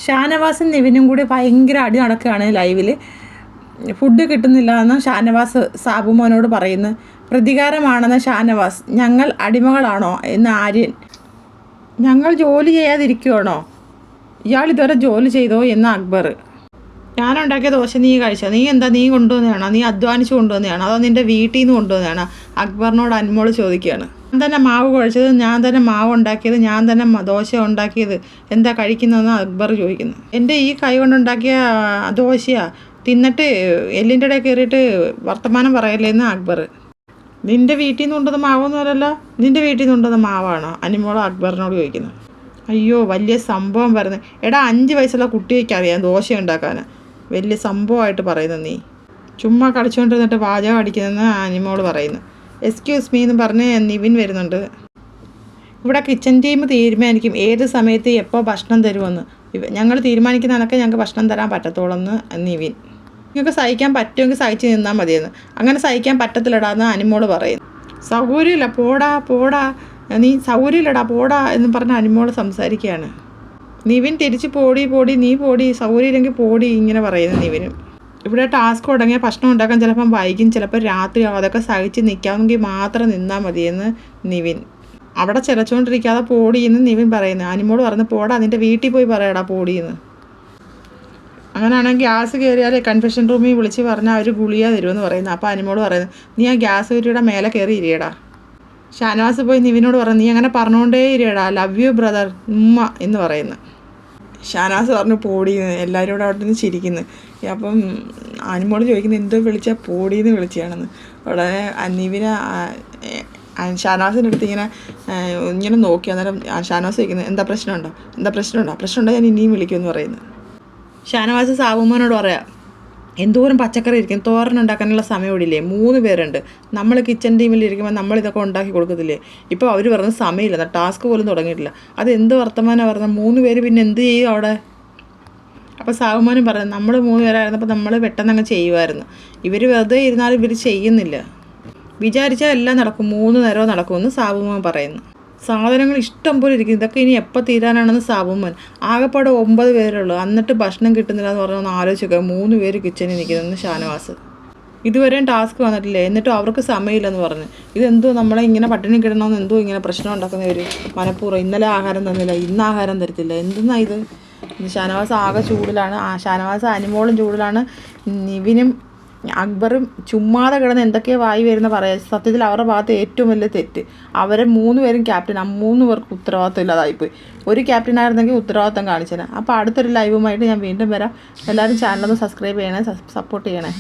ഷാനവാസും നിവിനും കൂടി ഭയങ്കര അടി നടക്കുകയാണ് ലൈവിൽ. ഫുഡ് കിട്ടുന്നില്ല എന്ന് ഷാനവാസ് സാബുമോനോട് പറയുന്നു. പ്രതികാരമാണെന്ന് ഷാനവാസ്. ഞങ്ങൾ അടിമകളാണോ എന്ന് ആര്യൻ. ഞങ്ങൾ ജോലി ചെയ്യാതിരിക്കുവാണോ? ഇയാൾ ഇതുവരെ ജോലി ചെയ്തോ എന്ന് അക്ബർ. ഞാനുണ്ടാക്കിയ ദോശ നീ കഴിച്ചോ? നീ എന്താ, നീ കൊണ്ടുവന്നതാണോ? നീ അധ്വാനിച്ച് കൊണ്ടുവന്നതാണോ അതോ നിൻ്റെ വീട്ടിൽ നിന്ന് കൊണ്ടുവന്നതാണോ? അക്ബറിനോട് അനുമോൾ ചോദിക്കുകയാണ്. ഞാൻ തന്നെ മാവ് കുഴച്ചത്, ഞാൻ തന്നെ മാവ് ഉണ്ടാക്കിയത്, ഞാൻ തന്നെ ദോശ ഉണ്ടാക്കിയത്, എന്താ കഴിക്കുന്നതെന്ന് അക്ബർ ചോദിക്കുന്നു. എൻ്റെ ഈ കൈ കൊണ്ടുണ്ടാക്കിയ ദോശയാ തിന്നിട്ട് എല്ലിൻ്റെ ഇടയിൽ കയറിയിട്ട് വർത്തമാനം പറയല്ലേന്ന് അക്ബർ. നിൻ്റെ വീട്ടിൽ നിന്ന് കൊണ്ടുവന്ന മാവൊന്നുമല്ലല്ലോ, നിൻ്റെ വീട്ടിൽ നിന്ന് കൊണ്ടുവന്ന മാവാണോ? അനുമോൾ അക്ബറിനോട് ചോദിക്കുന്നു. അയ്യോ വലിയ സംഭവം പറയുന്നത്. എടാ 5 വയസ്സുള്ള കുട്ടിയൊക്കെ അറിയാം ദോശ ഉണ്ടാക്കാൻ, വലിയ സംഭവമായിട്ട് പറയുന്നത് നീ. ചുമ്മാ കളിച്ചുകൊണ്ടിരുന്നിട്ട് പാചകം അടിക്കുന്നതെന്ന് അനുമോൾ പറയുന്നു. എക്സ്ക്യൂസ് മീ എന്ന് പറഞ്ഞ് നിവിൻ വരുന്നുണ്ട്. ഇവിടെ കിച്ചൺ ടീം തീരുമാനിക്കും ഏത് സമയത്ത് എപ്പോൾ ഭക്ഷണം തരുമെന്ന്. ഞങ്ങൾ തീരുമാനിക്കുന്ന കണക്കെ ഞങ്ങൾക്ക് ഭക്ഷണം തരാൻ പറ്റത്തോളെന്ന് നിവിൻ. നിങ്ങൾക്ക് സഹിക്കാൻ പറ്റുമെങ്കിൽ സഹിച്ച് നിന്നാൽ മതിയെന്ന്. അങ്ങനെ സഹിക്കാൻ പറ്റത്തില്ലടാന്ന് അനുമോൾ പറയുന്നു. സൗകര്യമില്ല, പോടാ നീ സൗകര്യമില്ലടാ പോടാ എന്ന് പറഞ്ഞ് അനുമോൾ സംസാരിക്കുകയാണ്. നിവിൻ തിരിച്ച് പോടി നീ പോടി, സൗകര്യമില്ലെങ്കിൽ പോടി ഇങ്ങനെ പറയുന്നു നിവിനും. ഇവിടെ ടാസ്ക് തുടങ്ങിയ ഭക്ഷണം ഉണ്ടാക്കാൻ ചിലപ്പം വൈകും, ചിലപ്പോൾ രാത്രിയാവും. അതൊക്കെ സഹിച്ച് നിൽക്കാമെങ്കിൽ മാത്രം നിന്നാൽ മതിയെന്ന് നിവിൻ. അവിടെ ചിലച്ചുകൊണ്ടിരിക്കാതെ പോടിയെന്ന് നിവിൻ പറയുന്നു. അനുമോൾ പറഞ്ഞു പോടാ നിൻ്റെ വീട്ടിൽ പോയി പറയടാ പോടിയെന്ന്. അങ്ങനെയാണെങ്കിൽ ഗ്യാസ് കയറിയാൽ കൺഫെഷൻ റൂമിൽ വിളിച്ച് പറഞ്ഞാൽ അവർ ഗുളിക തരുമെന്ന് പറയുന്നു. അപ്പോൾ അനുമോൾ പറയുന്നു നീ ആ ഗ്യാസ് കുറ്റിയുടെ മേലെ കയറി ഇരിയടാ. ഷാനവാസ് പോയി നിവിനോട് പറഞ്ഞു നീ അങ്ങനെ പറഞ്ഞുകൊണ്ടേ ഇരിയടാ, ലവ് യു ബ്രദർ ഉമ്മ എന്ന് പറയുന്നു. ഷാനവാസ് പറഞ്ഞു പോടിയെന്ന്. എല്ലാവരും കൂടെ അവിടെ നിന്ന് ചിരിക്കുന്നു. അപ്പം അനുമോൾ ചോദിക്കുന്നത് എന്തോ വിളിച്ചാൽ പോടിയെന്ന് വിളിച്ചാണെന്ന്. ഉടനെ നിവിനെ ഷാനവാസിൻ്റെ അടുത്ത് ഇങ്ങനെ നോക്കി. അന്നേരം ഷാനവാസ് ചോദിക്കുന്നത് എന്താ പ്രശ്നമുണ്ടോ ഞാൻ ഇനിയും വിളിക്കുമെന്ന് പറയുന്നു. ഷാനവാസ് സാബുമോനോട് പറയാം എന്തോരം പച്ചക്കറി ഇരിക്കും, തോരൻ ഉണ്ടാക്കാനുള്ള സമയം ഇടില്ലേ, 3 പേരുണ്ട്, നമ്മൾ കിച്ചൺ ടീമിലിരിക്കുമ്പോൾ നമ്മളിതൊക്കെ ഉണ്ടാക്കി കൊടുക്കത്തില്ലേ. ഇപ്പോൾ അവർ പറഞ്ഞ സമയമില്ല, ടാസ്ക് പോലും തുടങ്ങിയിട്ടില്ല. അത് എന്ത് വർത്തമാനം പറഞ്ഞാൽ 3 പേര് പിന്നെ എന്ത് ചെയ്യും അവിടെ? അപ്പോൾ സാബുമോനും പറഞ്ഞു നമ്മൾ 3 പേരായിരുന്നപ്പോൾ നമ്മൾ പെട്ടെന്ന് അങ്ങ് ചെയ്യുമായിരുന്നു, ഇവർ വെറുതെ ഇരുന്നാലും ഇവർ ചെയ്യുന്നില്ല, വിചാരിച്ചാൽ എല്ലാം നടക്കും, 3 നേരവും നടക്കുമെന്ന് സാബുമോൻ പറയുന്നു. സാധനങ്ങൾ ഇഷ്ടം പോലെ ഇരിക്കും, ഇതൊക്കെ ഇനി എപ്പോൾ തീരാനാണെന്ന് സാബുമോൻ. ആകെപ്പാടെ 9 പേരുള്ളൂ, എന്നിട്ട് ഭക്ഷണം കിട്ടുന്നില്ല എന്ന് പറഞ്ഞാൽ ഒന്ന് ആലോചിക്കുക. 3 പേര് കിച്ചണിൽ നിൽക്കുന്നതെന്ന് ഷാനവാസ്. ഇതുവരെയും ടാസ്ക് വന്നിട്ടില്ലേ, എന്നിട്ടും അവർക്ക് സമയമില്ലെന്ന് പറഞ്ഞു. ഇതെന്തോ നമ്മളെ ഇങ്ങനെ പട്ടിണി കിടണമെന്ന് എന്തോ ഇങ്ങനെ പ്രശ്നം ഉണ്ടാക്കുന്നവർ മനഃപൂർവ്വം. ഇന്നലെ ആഹാരം തന്നില്ല, ഇന്ന് ആഹാരം തരത്തില്ല, എന്തെന്നാ ഇത്? ഷാനവാസ് ആകെ ചൂടിലാണ്. ഷാനവാസ് അനുമോളും ചൂടിലാണ്. നിവിനും അക്ബറും ചുമ്മാതെ കിടന്ന് എന്തൊക്കെയോ വായി വരുന്ന പറയാം. സത്യത്തിൽ അവരുടെ ഭാഗത്ത് ഏറ്റവും വലിയ തെറ്റ് അവരെ 3 പേരും ക്യാപ്റ്റൻ. ആ 3 പേർക്ക് ഉത്തരവാദിത്വം ഇല്ലാതായിപ്പോയി. ഒരു ക്യാപ്റ്റനായിരുന്നെങ്കിൽ ഉത്തരവാദിത്വം കാണിച്ചേനെ. അപ്പോൾ അടുത്തൊരു ലൈവുമായിട്ട് ഞാൻ വീണ്ടും വരാം. എല്ലാവരും ചാനലൊന്ന് സബ്സ്ക്രൈബ് ചെയ്യണേ, സപ്പോർട്ട് ചെയ്യണേ.